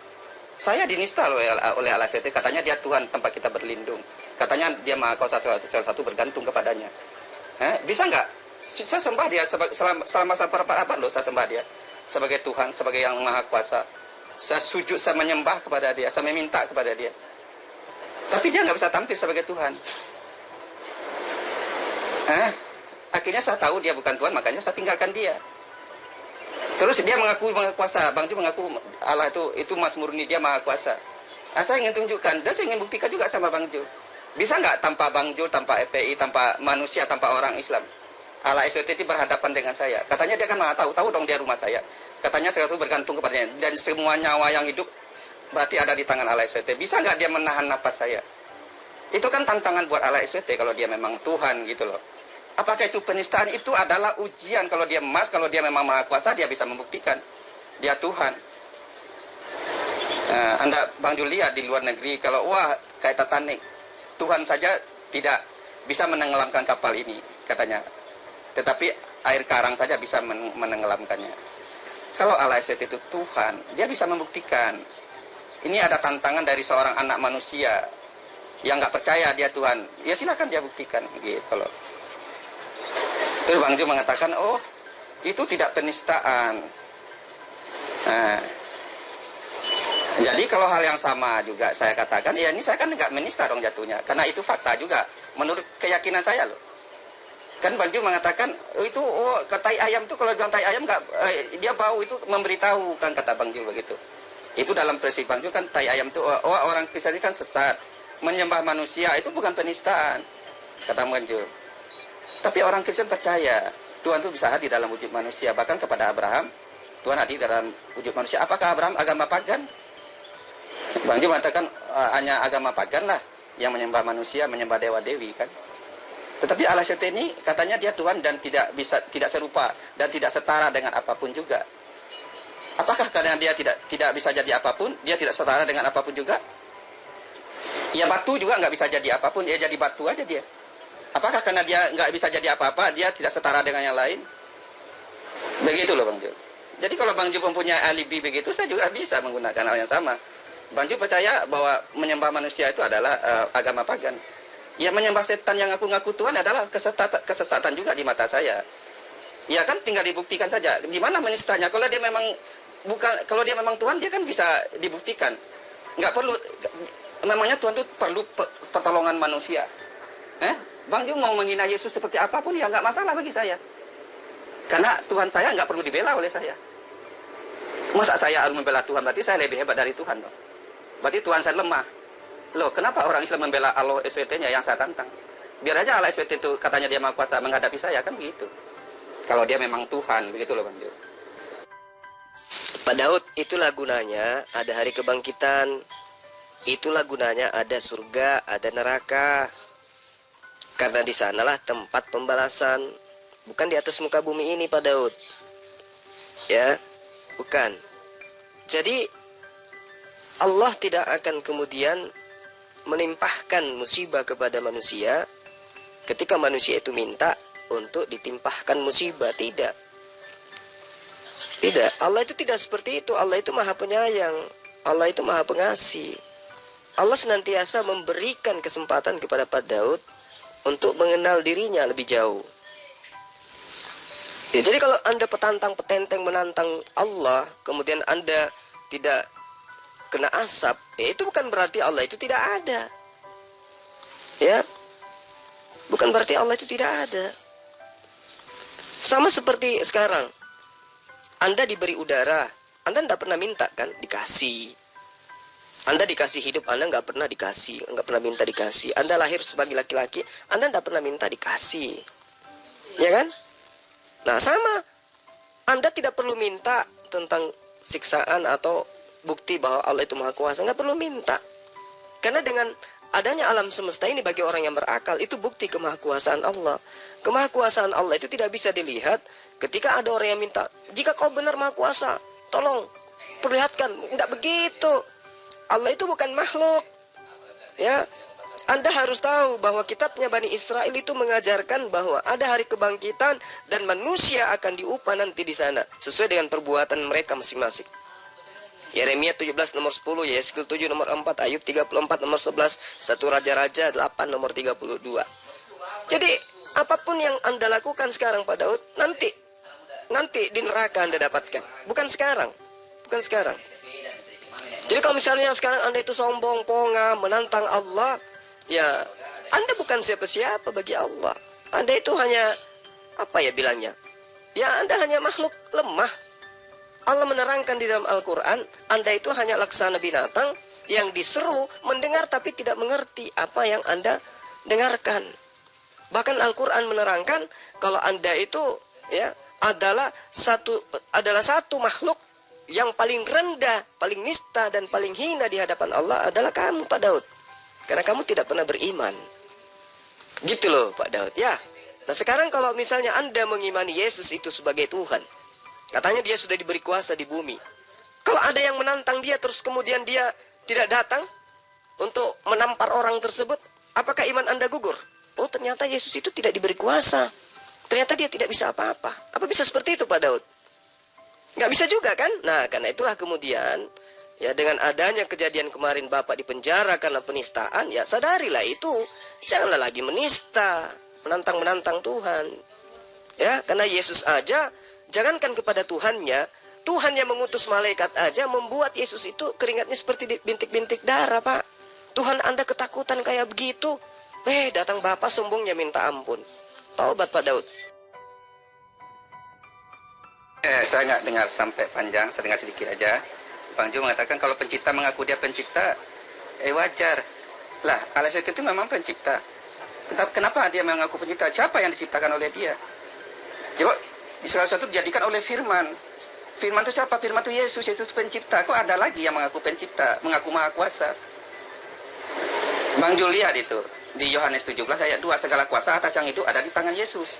Saya dinista loh oleh Allah SWT. Katanya dia Tuhan tempat kita berlindung. Katanya dia Maha Kuasa, satu bergantung kepadanya. Bisa nggak? Saya sembah dia selama berapa abad loh, saya sembah dia sebagai Tuhan, sebagai yang Maha Kuasa. Saya sujud, saya menyembah kepada dia, saya meminta kepada dia. Tapi dia nggak bisa tampil sebagai Tuhan. Akhirnya saya tahu dia bukan Tuhan, makanya saya tinggalkan dia. Terus dia mengaku Maha Kuasa. Bang Jo mengaku Allah itu Mas Murni, dia Maha Kuasa. Saya ingin tunjukkan dan saya ingin buktikan juga sama Bang Jo. Bisa nggak tanpa Bang Jo, tanpa FPI, tanpa manusia, tanpa orang Islam, Allah SWT berhadapan dengan saya. Katanya dia kan Maha tahu dong dia rumah saya. Katanya saya itu bergantung kepadanya. Dan semua nyawa yang hidup berarti ada di tangan Allah SWT. Bisa nggak dia menahan nafas saya? Itu kan tantangan buat Allah SWT kalau dia memang Tuhan gitu loh. Apakah itu penistaan? Itu adalah ujian. Kalau dia emas, kalau dia memang Maha Kuasa, dia bisa membuktikan dia Tuhan. Anda Bang Jo lihat di luar negeri, kalau wah kayak Titanic, Tuhan saja tidak bisa menenggelamkan kapal ini katanya. Tetapi air karang saja bisa menenggelamkannya. Kalau Allah SWT itu Tuhan, dia bisa membuktikan. Ini ada tantangan dari seorang anak manusia yang nggak percaya dia Tuhan. Ya silakan dia buktikan gitu loh. Terus Bang Jo mengatakan, oh itu tidak penistaan. Jadi kalau hal yang sama juga saya katakan, ya ini saya kan nggak menista dong jatuhnya. Karena itu fakta juga, menurut keyakinan saya loh. Kan Bang Jo mengatakan itu tai ayam tuh kalau bilang tai ayam nggak dia bau itu memberitahu kan kata Bang Jo begitu. Itu dalam prinsip Bang Jo kan tai ayam tuh orang Kristen kan sesat, menyembah manusia itu bukan penistaan kata Bang Jo. Tapi orang Kristen percaya Tuhan itu bisa hadir dalam wujud manusia, bahkan kepada Abraham Tuhan hadir dalam wujud manusia. Apakah Abraham agama pagan? Bang Jo mengatakan hanya agama pagan lah yang menyembah manusia, menyembah dewa-dewi kan. Tetapi Allah SWT ini katanya dia Tuhan dan tidak serupa dan tidak setara dengan apapun juga. Apakah karena dia tidak bisa jadi apapun, dia tidak setara dengan apapun juga? Ya batu juga nggak bisa jadi apapun, dia jadi batu aja dia. Apakah karena dia nggak bisa jadi apa-apa, dia tidak setara dengan yang lain? Begitu loh Bang Jo. Jadi kalau Bang Jo mempunyai alibi begitu, saya juga bisa menggunakan hal yang sama. Bang Jo percaya bahwa menyembah manusia itu adalah agama pagan. Ya menyembah setan yang ngaku-ngaku Tuhan adalah kesesatan juga di mata saya. Ya kan tinggal dibuktikan saja. Di mana menistanya? Kalau dia memang Tuhan, dia kan bisa dibuktikan. Nggak perlu. Memangnya Tuhan itu perlu pertolongan manusia. Bang Jo mau menghina Yesus seperti apapun ya nggak masalah bagi saya. Karena Tuhan saya nggak perlu dibela oleh saya. Masa saya harus membela Tuhan? Berarti saya lebih hebat dari Tuhan dong. Berarti Tuhan saya lemah. Loh, kenapa orang Islam membela Allah SWT-nya yang saya tantang? Biar aja Allah SWT itu katanya dia Maha Kuasa menghadapi saya, kan begitu. Kalau dia memang Tuhan, begitu loh Bang Jo. Pak Daud, itulah gunanya ada hari kebangkitan. Itulah gunanya ada surga, ada neraka. Karena di sanalah tempat pembalasan. Bukan di atas muka bumi ini Pak Daud. Ya, bukan. Jadi Allah tidak akan kemudian menimpahkan musibah kepada manusia ketika manusia itu minta untuk ditimpahkan musibah. Tidak. Allah itu tidak seperti itu. Allah itu Maha Penyayang. Allah itu Maha Pengasih. Allah senantiasa memberikan kesempatan kepada Pak Daud untuk mengenal dirinya lebih jauh. Ya, jadi kalau Anda petenteng menantang Allah, kemudian Anda tidak kena asap, ya itu bukan berarti Allah itu tidak ada. Ya, bukan berarti Allah itu tidak ada. Sama seperti sekarang, Anda diberi udara, Anda tidak pernah minta kan, dikasih. Anda dikasih hidup, Anda nggak pernah dikasih, nggak pernah minta dikasih. Anda lahir sebagai laki-laki, Anda nggak pernah minta dikasih, ya kan? Nah sama, Anda tidak perlu minta tentang siksaan atau bukti bahwa Allah itu maha kuasa, nggak perlu minta. Karena dengan adanya alam semesta ini bagi orang yang berakal, itu bukti kemahakuasaan Allah. Kemahakuasaan Allah itu tidak bisa dilihat ketika ada orang yang minta, jika kau benar maha kuasa, tolong perlihatkan. Tidak begitu. Allah itu bukan makhluk. Ya, Anda harus tahu bahwa kitabnya Bani Israel itu mengajarkan bahwa ada hari kebangkitan dan manusia akan diupah nanti di sana sesuai dengan perbuatan mereka masing-masing. Yeremia 17 nomor 10, Yeskiel 7 nomor 4, Ayub 34 nomor 11, 1 Raja-Raja 8 nomor 32. Jadi apapun yang Anda lakukan sekarang Pak Daud, nanti di neraka Anda dapatkan. Bukan sekarang. Bukan sekarang. Jadi kalau misalnya sekarang Anda itu sombong, ponga, menantang Allah, ya Anda bukan siapa-siapa bagi Allah. Anda itu hanya, apa ya bilangnya? Ya Anda hanya makhluk lemah. Allah menerangkan di dalam Al-Quran, Anda itu hanya laksana binatang yang diseru, mendengar tapi tidak mengerti apa yang Anda dengarkan. Bahkan Al-Quran menerangkan kalau Anda itu ya adalah satu makhluk yang paling rendah, paling nista dan paling hina di hadapan Allah adalah kamu Pak Daud. Karena kamu tidak pernah beriman. Gitu loh Pak Daud ya. Nah sekarang kalau misalnya Anda mengimani Yesus itu sebagai Tuhan, katanya dia sudah diberi kuasa di bumi. Kalau ada yang menantang dia terus kemudian dia tidak datang untuk menampar orang tersebut, apakah iman Anda gugur? Oh ternyata Yesus itu tidak diberi kuasa. Ternyata dia tidak bisa apa-apa. Apa bisa seperti itu Pak Daud? Nggak bisa juga kan? Nah karena itulah kemudian ya dengan adanya kejadian kemarin Bapak di penjara karena penistaan, ya sadarilah itu. Janganlah lagi menista, menantang Tuhan. Ya, karena Yesus aja, jangankan kepada Tuhannya, Tuhan yang mengutus malaikat aja membuat Yesus itu keringatnya seperti bintik-bintik darah, Pak. Tuhan Anda ketakutan kayak begitu. Datang Bapak sombongnya minta ampun. Taubat Pak Daud. Saya nggak dengar sampai panjang, saya dengar sedikit aja. Bang Jo mengatakan kalau pencipta mengaku dia pencipta, wajar. Lah, Allah itu memang pencipta. Kenapa dia mengaku pencipta? Siapa yang diciptakan oleh dia? Coba, salah satu dijadikan oleh firman. Firman itu siapa? Firman itu Yesus, Yesus pencipta. Kok ada lagi yang mengaku pencipta, mengaku maha kuasa? Bang Jo lihat itu, di Yohanes 17 ayat 2, segala kuasa atas yang hidup ada di tangan Yesus.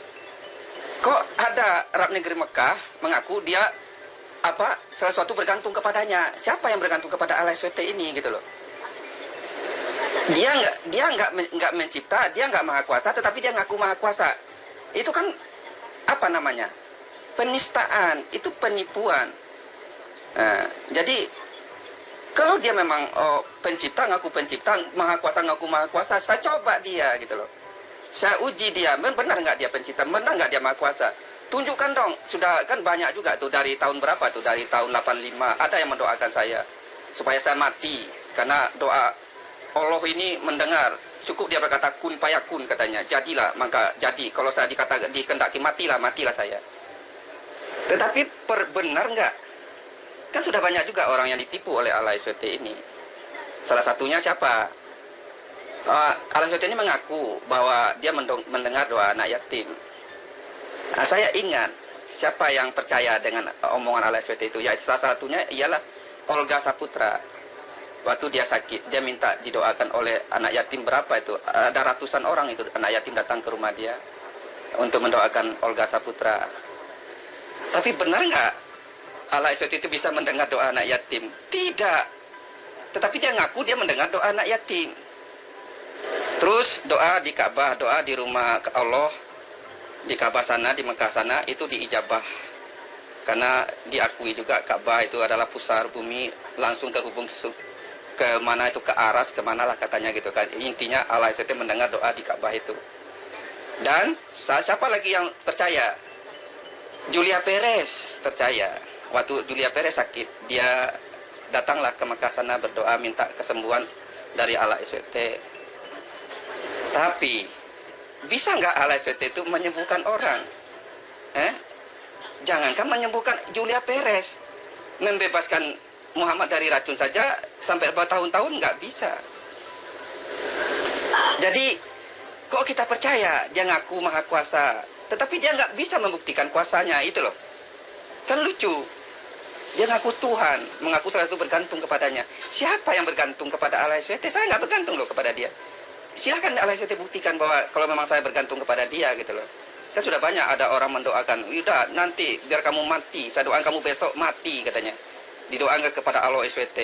Kok ada Rab negeri Mekah mengaku dia sesuatu bergantung kepadanya? Siapa yang bergantung kepada Allah SWT ini gitu loh? Dia nggak mencipta, dia nggak maha kuasa, tetapi dia ngaku maha kuasa. Itu kan apa namanya? Penistaan, itu penipuan. Nah, jadi kalau dia memang pencipta ngaku pencipta, maha kuasa ngaku maha kuasa, saya coba dia gitu loh. Saya uji dia, benar nggak dia pencipta, benar nggak dia maha kuasa. Tunjukkan dong, sudah kan banyak juga tuh dari tahun berapa tuh, dari tahun 85, ada yang mendoakan saya supaya saya mati. Karena doa Allah ini mendengar, cukup dia berkata kun payakun katanya, jadilah, maka jadi. Kalau saya dikendaki matilah saya. Tetapi benar nggak? Kan sudah banyak juga orang yang ditipu oleh Allah SWT ini. Salah satunya siapa? Allah SWT ini mengaku bahwa dia mendengar doa anak yatim. Nah, saya ingat siapa yang percaya dengan omongan Allah SWT itu. Ya, salah satunya ialah Olga Saputra. Waktu dia sakit, dia minta didoakan oleh anak yatim berapa itu? Ada ratusan orang itu anak yatim datang ke rumah dia untuk mendoakan Olga Saputra. Tapi benar nggak Allah SWT itu bisa mendengar doa anak yatim? Tidak. Tetapi dia ngaku dia mendengar doa anak yatim. Terus doa di Ka'bah, doa di rumah Allah, di Ka'bah sana, di Mekah sana, itu diijabah. Karena diakui juga Ka'bah itu adalah pusar bumi, langsung terhubung ke mana itu, ke aras, kemana lah katanya gitu kan. Intinya Allah SWT mendengar doa di Ka'bah itu. Dan siapa lagi yang percaya? Julia Perez percaya. Waktu Julia Perez sakit, dia datanglah ke Mekah sana berdoa minta kesembuhan dari Allah SWT. Tapi bisa nggak Allah SWT itu menyembuhkan orang? Jangankan menyembuhkan Julia Perez, membebaskan Muhammad dari racun saja sampai bertahun-tahun nggak bisa. Jadi kok kita percaya dia ngaku maha kuasa, tetapi dia nggak bisa membuktikan kuasanya, itu loh. Kan lucu. Dia ngaku Tuhan, mengaku salah satu bergantung kepadanya. Siapa yang bergantung kepada Allah SWT? Saya nggak bergantung loh kepada dia. Silahkan Allah SWT buktikan bahwa kalau memang saya bergantung kepada dia gitu loh. Kan sudah banyak ada orang mendoakan, udah nanti biar kamu mati, saya doakan kamu besok mati katanya. Didoakan kepada Allah SWT.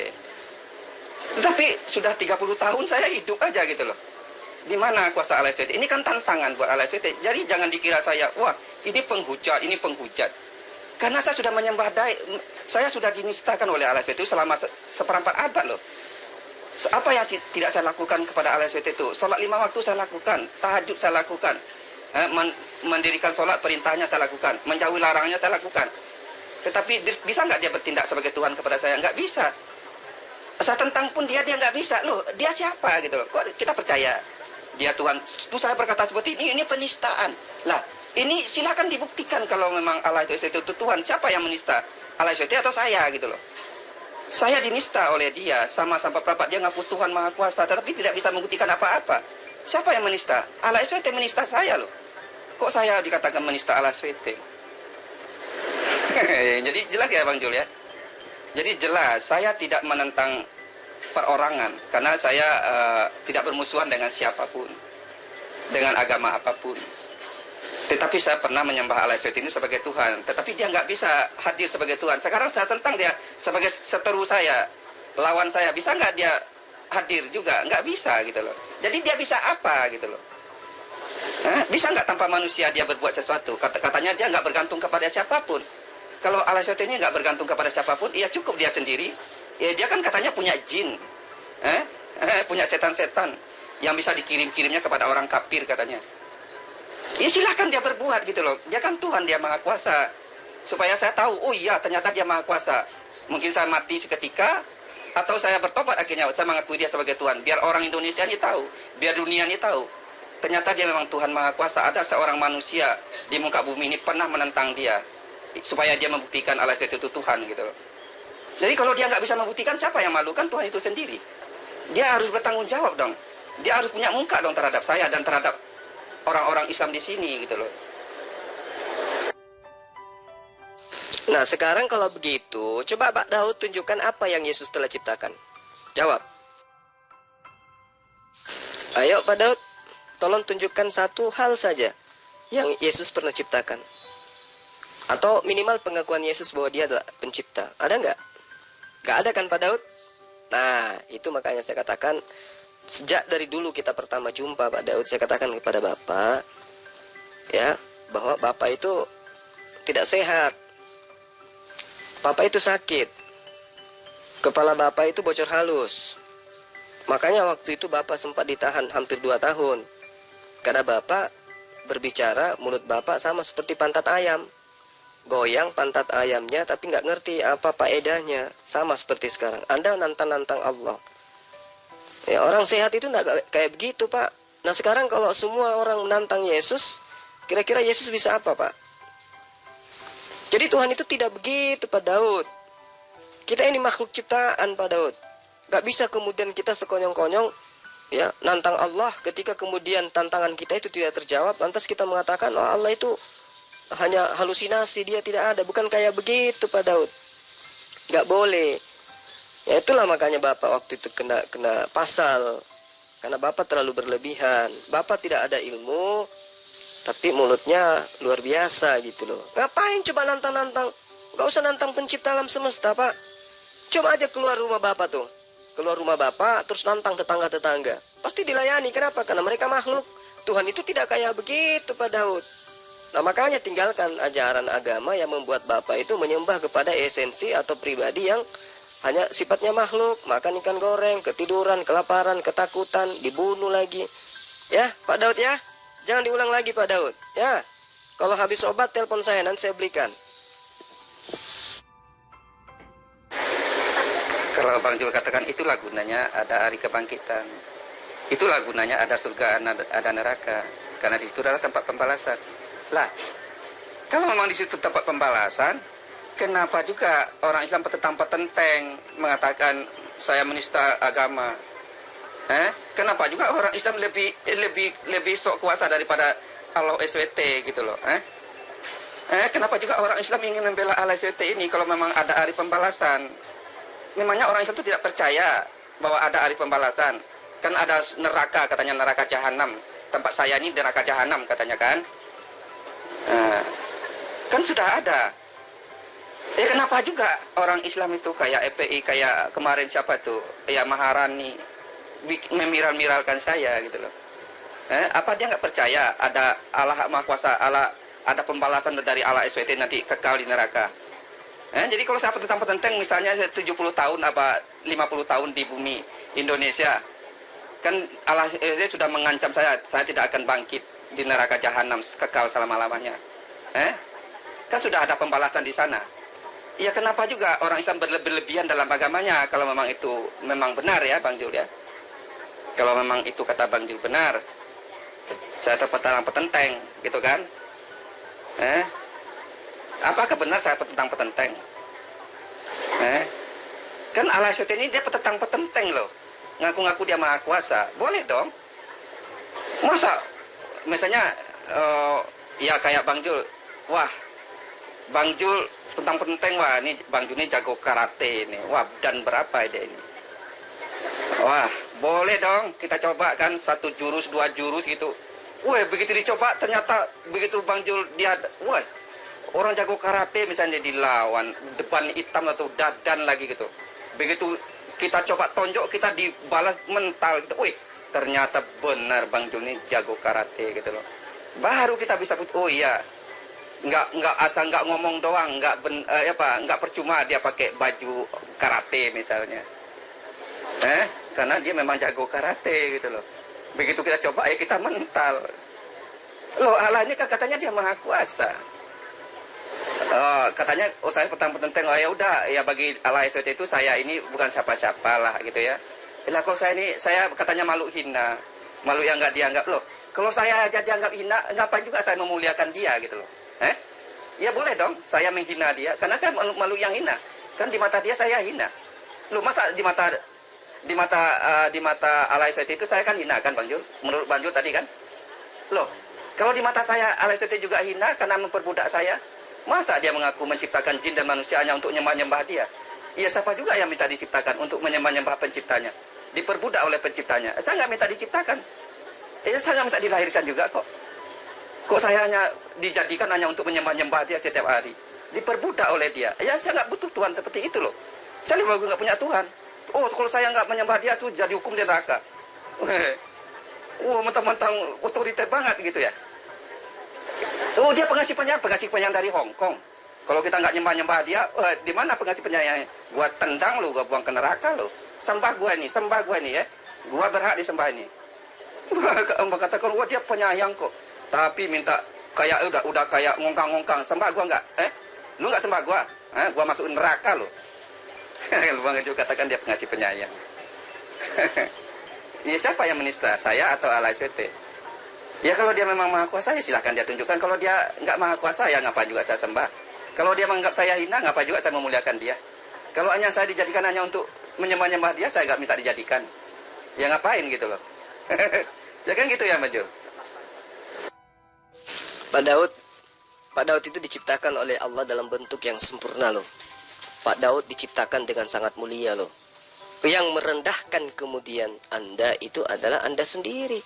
Tetapi sudah 30 tahun saya hidup aja gitu loh. Di mana kuasa Allah SWT? Ini kan tantangan buat Allah SWT. Jadi jangan dikira saya, wah ini penghujat, ini penghujat. Karena saya sudah menyembah saya sudah dinistakan oleh Allah SWT selama seperempat abad loh. Apa yang tidak saya lakukan kepada Allah SWT itu? Sholat 5 waktu saya lakukan, tahajud saya lakukan, mendirikan sholat perintahnya saya lakukan, menjauhi larangannya saya lakukan. Tetapi bisa nggak dia bertindak sebagai Tuhan kepada saya? Nggak bisa. Saya tentang pun dia nggak bisa loh. Dia siapa gitu loh? Kok kita percaya dia Tuhan? Itu saya berkata seperti ini penistaan. Lah, ini silakan dibuktikan kalau memang Allah itu Tuhan. Siapa yang menista? Allah SWT atau saya gitu loh. Saya dinista oleh dia sama-sama perapat. Dia ngaku Tuhan Maha Kuasa, tetapi tidak bisa membuktikan apa-apa. Siapa yang menista? Allah SWT menista saya loh. Kok saya dikatakan menista Allah SWT? Jadi jelas ya Bang Jul ya. Jadi jelas saya tidak menentang perorangan karena saya tidak bermusuhan dengan siapapun, dengan agama apapun. Tetapi saya pernah menyembah Allah SWT ini sebagai Tuhan. Tetapi dia nggak bisa hadir sebagai Tuhan. Sekarang saya tentang dia sebagai seteru saya, lawan saya. Bisa nggak dia hadir juga? Nggak bisa gitu loh. Jadi dia bisa apa gitu loh? Bisa nggak tanpa manusia dia berbuat sesuatu? Katanya dia nggak bergantung kepada siapapun. Kalau Allah SWT ini nggak bergantung kepada siapapun, ya cukup dia sendiri. Ya dia kan katanya punya jin. Punya setan-setan yang bisa dikirim-kirimnya kepada orang kafir katanya. Ya silahkan dia berbuat gitu loh. Dia kan Tuhan, dia Maha Kuasa. Supaya saya tahu, oh iya ternyata dia Maha Kuasa. Mungkin saya mati seketika, atau saya bertobat akhirnya, saya mengakui dia sebagai Tuhan. Biar orang Indonesia ini tahu, biar dunia ini tahu. Ternyata dia memang Tuhan Maha Kuasa. Ada seorang manusia di muka bumi ini pernah menentang dia. Supaya dia membuktikan Allah itu Tuhan gitu loh. Jadi kalau dia nggak bisa membuktikan, siapa yang malu? Kan Tuhan itu sendiri. Dia harus bertanggung jawab dong. Dia harus punya muka dong terhadap saya dan terhadap orang-orang Islam di sini gitu loh. Nah sekarang kalau begitu, coba Pak Daud tunjukkan apa yang Yesus telah ciptakan. Jawab. Ayo Pak Daud, tolong tunjukkan satu hal saja yang Yesus pernah ciptakan. Atau minimal pengakuan Yesus bahwa dia adalah pencipta. Ada nggak? Nggak ada kan Pak Daud? Nah itu makanya saya katakan, sejak dari dulu kita pertama jumpa Pak Daud, saya katakan kepada Bapak, ya, bahwa Bapak itu tidak sehat. Bapak itu sakit. Kepala Bapak itu bocor halus. Makanya waktu itu Bapak sempat ditahan hampir 2 tahun. Karena Bapak berbicara, mulut Bapak sama seperti pantat ayam. Goyang pantat ayamnya tapi nggak ngerti apa faedahnya. Sama seperti sekarang. Anda nantang-nantang Allah. Ya, orang sehat itu nggak kayak begitu Pak. Nah sekarang kalau semua orang menantang Yesus, kira-kira Yesus bisa apa Pak? Jadi Tuhan itu tidak begitu Pak Daud. Kita ini makhluk ciptaan Pak Daud. Gak bisa kemudian kita sekonyong-konyong ya nantang Allah ketika kemudian tantangan kita itu tidak terjawab. Lantas kita mengatakan oh Allah itu hanya halusinasi, dia tidak ada. Bukan kayak begitu Pak Daud. Gak boleh. Ya itulah makanya Bapak waktu itu kena pasal. Karena Bapak terlalu berlebihan. Bapak tidak ada ilmu, tapi mulutnya luar biasa gitu loh. Ngapain coba nantang-nantang? Gak usah nantang pencipta alam semesta Pak. Coba aja keluar rumah Bapak tuh. Keluar rumah Bapak terus nantang tetangga-tetangga. Pasti dilayani. Kenapa? Karena mereka makhluk. Tuhan itu tidak kayak begitu Pak Daud. Nah makanya tinggalkan ajaran agama yang membuat Bapak itu menyembah kepada esensi atau pribadi yang hanya sifatnya makhluk, makan ikan goreng, ketiduran, kelaparan, ketakutan, dibunuh lagi. Ya, Pak Daud ya. Jangan diulang lagi Pak Daud. Ya. Kalau habis obat telepon saya, nanti saya belikan. Kalau Bang Jul katakan itulah gunanya ada hari kebangkitan. Itulah gunanya ada surga, ada neraka. Karena di situ adalah tempat pembalasan. Lah, kalau memang di situ tempat pembalasan, kenapa juga orang Islam petentang-petenteng mengatakan saya menista agama? Kenapa juga orang Islam lebih sok kuasa daripada Allah SWT gitu loh? Kenapa juga orang Islam ingin membela Allah SWT ini kalau memang ada hari pembalasan? Memangnya orang Islam itu tidak percaya bahwa ada hari pembalasan? Kan ada neraka, katanya neraka jahanam. Tempat saya ini neraka jahanam katanya kan? Kan sudah ada. Kenapa juga orang Islam itu kayak EPI, kayak kemarin siapa tuh, ya Maharani, memiral-miralkan saya gitu loh. Apa dia nggak percaya ada Allah Maha Kuasa, Allah ada pembalasan dari Allah SWT nanti kekal di neraka? Jadi kalau saya petentang-petenteng misalnya 70 tahun apa 50 tahun di bumi Indonesia, kan Allah SWT sudah mengancam saya tidak akan bangkit di neraka jahanam kekal selama-lamanya. Kan sudah ada pembalasan di sana. Ya kenapa juga orang Islam berlebihan dalam agamanya kalau memang itu memang benar ya Bang Jul ya. Kalau memang itu kata Bang Jul benar, saya petentang-petenteng gitu kan. Apakah benar saya petentang-petenteng? Kan Allah SWT ini dia petentang-petenteng loh. Ngaku-ngaku dia maha kuasa. Boleh dong. Masa misalnya ya kayak Bang Jul, wah Bang Jul tentang petenteng, wah ini Bang Jul ini jago karate ini. Wah dan berapa dia ini? Wah boleh dong kita coba kan 1 jurus 2 jurus gitu. Wah begitu dicoba ternyata begitu Bang Jul dia, wah orang jago karate misalnya dilawan depan hitam atau dadan lagi gitu. Begitu kita coba tonjok kita dibalas mental gitu. Wih ternyata benar Bang Jul ini jago karate gitu loh. Baru kita bisa oh iya. Nggak asal nggak ngomong doang, nggak percuma dia pakai baju karate misalnya. Karena dia memang jago karate gitu loh. Begitu kita coba ya kita mental. Loh Allah ini kan katanya dia maha kuasa. Katanya saya petentang-petenteng, ya udah ya bagi Allah SWT itu saya ini bukan siapa-siapa lah gitu ya. Lah kalau saya katanya makhluk hina, makhluk yang nggak dianggap loh. Kalau saya aja dianggap hina, ngapain juga saya memuliakan dia gitu loh. Ya boleh dong saya menghina dia karena saya makhluk yang hina. Kan di mata dia saya hina. Loh masa di mata Allah SWT itu saya kan hina kan Bang Jul? Menurut Bang Jul tadi kan? Loh, kalau di mata saya Allah SWT juga hina karena memperbudak saya. Masa dia mengaku menciptakan jin dan manusia hanya untuk nyembah-nyembah dia? Iya siapa juga yang minta diciptakan untuk menyembah-nyembah penciptanya? Diperbudak oleh penciptanya. Saya nggak minta diciptakan. Saya nggak minta dilahirkan juga kok. Kok saya hanya dijadikan hanya untuk menyembah-nyembah dia setiap hari? Diperbudak oleh dia. Ya saya nggak butuh Tuhan seperti itu loh. Saya lebih nggak punya Tuhan. Oh kalau saya nggak menyembah dia tuh jadi hukum di neraka. Mentang-mentang otoriter banget gitu ya. Oh dia pengasih penyayang dari Hong Kong. Kalau kita nggak nyembah-nyembah dia, di mana pengasih penyayangnya? Gua tendang lu, gua buang ke neraka lu. Sembah gua ini ya. Gua berhak disembah ini. Katakan wah dia penyayang kok. Tapi minta kayak udah kayak ngongkang-ngongkang, sembah gua enggak? Lu enggak sembah gua? Gua masukin neraka lu. Lu Bang juga katakan dia pengasih penyayang. Ya siapa yang menista? Saya atau Allah SWT? Ya kalau dia memang maha kuasa ya silahkan dia tunjukkan. Kalau dia enggak maha kuasa ya ngapa juga saya sembah. Kalau dia menganggap saya hina ngapa juga saya memuliakan dia. Kalau hanya saya dijadikan hanya untuk menyembah-nyembah dia, saya enggak minta dijadikan. Ya ngapain gitu loh. Ya kan gitu ya Majul. Pak Daud itu diciptakan oleh Allah dalam bentuk yang sempurna loh. Pak Daud diciptakan dengan sangat mulia loh. Yang merendahkan kemudian Anda itu adalah Anda sendiri.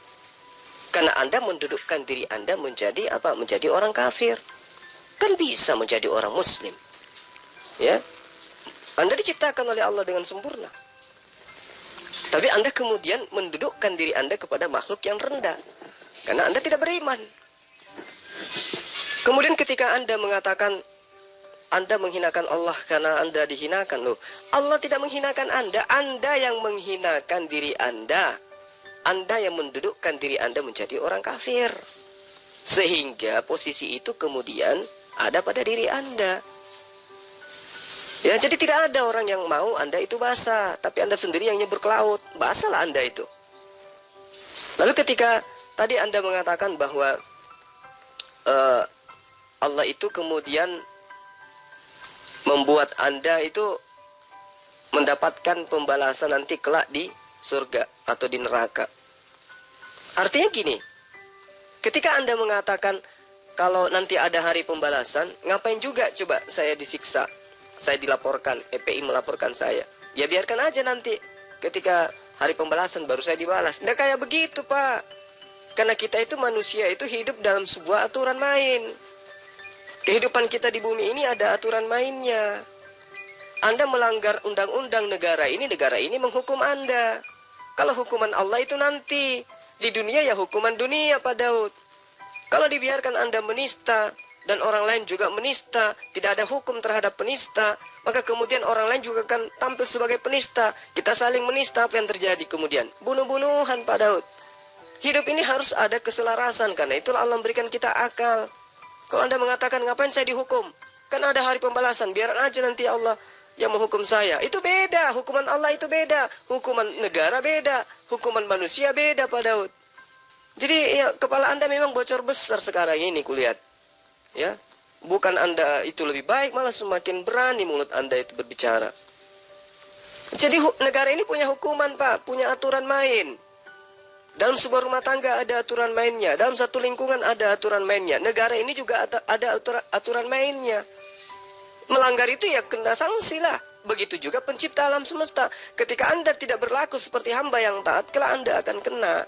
Karena Anda mendudukkan diri Anda menjadi apa? Menjadi orang kafir. Kan bisa menjadi orang muslim. Ya. Anda diciptakan oleh Allah dengan sempurna. Tapi Anda kemudian mendudukkan diri Anda kepada makhluk yang rendah. Karena Anda tidak beriman. Kemudian ketika Anda mengatakan Anda menghinakan Allah karena Anda dihinakan loh. Allah tidak menghinakan Anda. Anda yang menghinakan diri Anda. Anda yang mendudukkan diri Anda menjadi orang kafir. Sehingga posisi itu kemudian ada pada diri Anda. Ya, jadi tidak ada orang yang mau Anda itu basah. Tapi Anda sendiri yang nyebur ke laut. Basahlah Anda itu. Lalu ketika tadi Anda mengatakan bahwa Allah itu kemudian membuat Anda itu mendapatkan pembalasan nanti kelak di surga atau di neraka. Artinya gini, ketika Anda mengatakan kalau nanti ada hari pembalasan, ngapain juga coba saya disiksa, saya dilaporkan, EPI melaporkan saya. Ya biarkan aja nanti ketika hari pembalasan baru saya dibalas. Nggak kayak begitu, Pak. Karena kita itu manusia itu hidup dalam sebuah aturan main. Kehidupan kita di bumi ini ada aturan mainnya. Anda melanggar undang-undang negara ini menghukum Anda. Kalau hukuman Allah itu nanti. Di dunia ya hukuman dunia, Pak Daud. Kalau dibiarkan Anda menista, dan orang lain juga menista, tidak ada hukum terhadap penista, maka kemudian orang lain juga akan tampil sebagai penista. Kita saling menista, apa yang terjadi kemudian? Bunuh-bunuhan, Pak Daud. Hidup ini harus ada keselarasan, karena itulah Allah memberikan kita akal. Kalau Anda mengatakan, ngapain saya dihukum? Kan ada hari pembalasan, biar aja nanti Allah yang menghukum saya. Itu beda, hukuman Allah itu beda. Hukuman negara beda, hukuman manusia beda, Pak Daud. Jadi ya, kepala Anda memang bocor besar sekarang ini, kulihat. Ya, bukan Anda itu lebih baik, malah semakin berani mulut Anda itu berbicara. Jadi negara ini punya hukuman, Pak, punya aturan main. Dalam sebuah rumah tangga ada aturan mainnya, dalam satu lingkungan ada aturan mainnya. Negara ini juga ada aturan mainnya. Melanggar itu ya kena sanksi lah. Begitu juga pencipta alam semesta. Ketika Anda tidak berlaku seperti hamba yang taat, kelak Anda akan kena.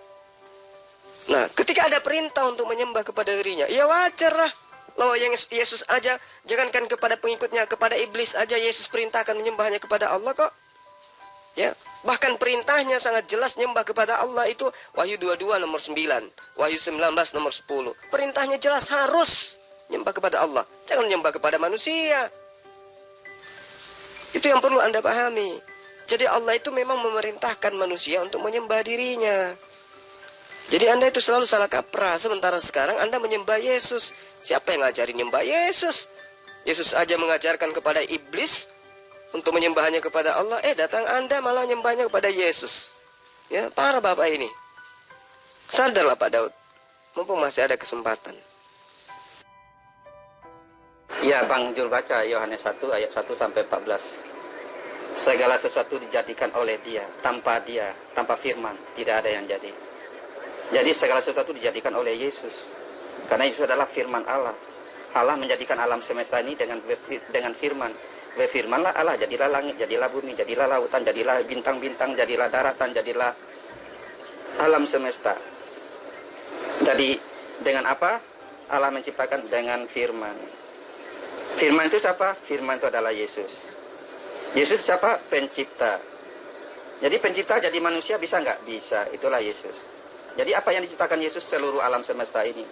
Nah, ketika ada perintah untuk menyembah kepada dirinya, ya wajar lah. Lalu yang Yesus aja, jangankan kepada pengikutnya, kepada iblis aja Yesus perintahkan menyembahnya kepada Allah kok. Ya, bahkan perintahnya sangat jelas nyembah kepada Allah itu Wahyu 22 nomor 9, Wahyu 19 nomor 10. Perintahnya jelas harus nyembah kepada Allah, jangan nyembah kepada manusia. Itu yang perlu Anda pahami. Jadi Allah itu memang memerintahkan manusia untuk menyembah dirinya. Jadi Anda itu selalu salah kaprah. Sementara sekarang Anda menyembah Yesus. Siapa yang ngajarin nyembah Yesus? Yesus aja mengajarkan kepada iblis untuk menyembahnya kepada Allah. Datang Anda malah nyembahnya kepada Yesus. Ya, parah Bapak ini. Sadarlah Pak Daud. Mumpung masih ada kesempatan. Ya, Bang Jul baca Yohanes 1 ayat 1 sampai 14. Segala sesuatu dijadikan oleh Dia, tanpa firman tidak ada yang jadi. Jadi segala sesuatu dijadikan oleh Yesus. Karena Yesus adalah firman Allah. Allah menjadikan alam semesta ini dengan firman. Berfirmanlah Allah, jadilah langit, jadilah bumi, jadilah lautan, jadilah bintang-bintang, jadilah daratan, jadilah alam semesta. Jadi dengan apa? Allah menciptakan dengan firman. Firman itu siapa? Firman itu adalah Yesus. Yesus siapa? Pencipta. Jadi pencipta jadi manusia bisa nggak? Bisa. Itulah Yesus. Jadi apa yang diciptakan Yesus? Seluruh alam semesta ini.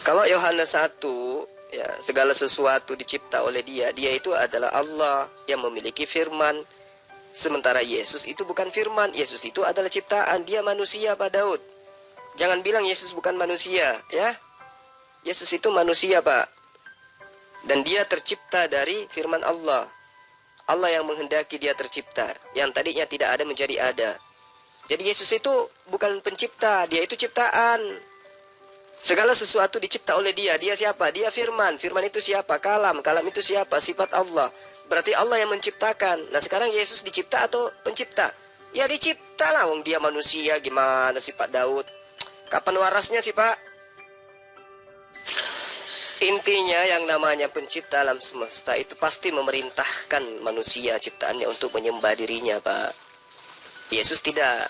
Kalau Yohanes 1, ya, segala sesuatu dicipta oleh Dia. Dia itu adalah Allah yang memiliki firman. Sementara Yesus itu bukan firman. Yesus itu adalah ciptaan. Dia manusia, Pak Daud. Jangan bilang Yesus bukan manusia, ya. Yesus itu manusia, Pak. Dan Dia tercipta dari firman Allah. Allah yang menghendaki Dia tercipta. Yang tadinya tidak ada menjadi ada. Jadi Yesus itu bukan pencipta. Dia itu ciptaan. Segala sesuatu dicipta oleh Dia. Dia siapa? Dia firman. Firman itu siapa? Kalam. Kalam itu siapa? Sifat Allah. Berarti Allah yang menciptakan. Nah sekarang Yesus dicipta atau pencipta? Ya dicipta lah. Wong Dia manusia. Gimana sih Pak Daud? Kapan warasnya sih Pak? Intinya yang namanya pencipta alam semesta itu pasti memerintahkan manusia ciptaannya untuk menyembah dirinya, Pak. Yesus tidak.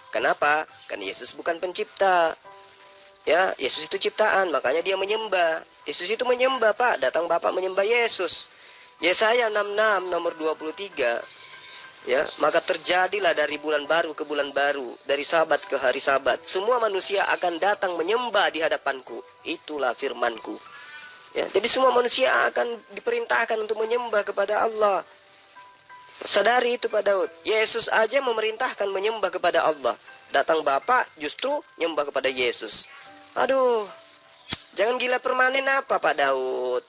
Kenapa? Karena Yesus bukan pencipta. Ya, Yesus itu ciptaan, makanya Dia menyembah. Yesus itu menyembah, Pak. Datang Bapak menyembah Yesus. Yesaya 66 nomor 23. Ya, maka terjadilah dari bulan baru ke bulan baru, dari sabat ke hari sabat, semua manusia akan datang menyembah di hadapanku. Itulah firmanku. Ya, jadi semua manusia akan diperintahkan untuk menyembah kepada Allah. Sadari itu Pak Daud. Yesus aja memerintahkan menyembah kepada Allah. Datang Bapak justru menyembah kepada Yesus. Aduh, jangan gila permanen apa Pak Daud.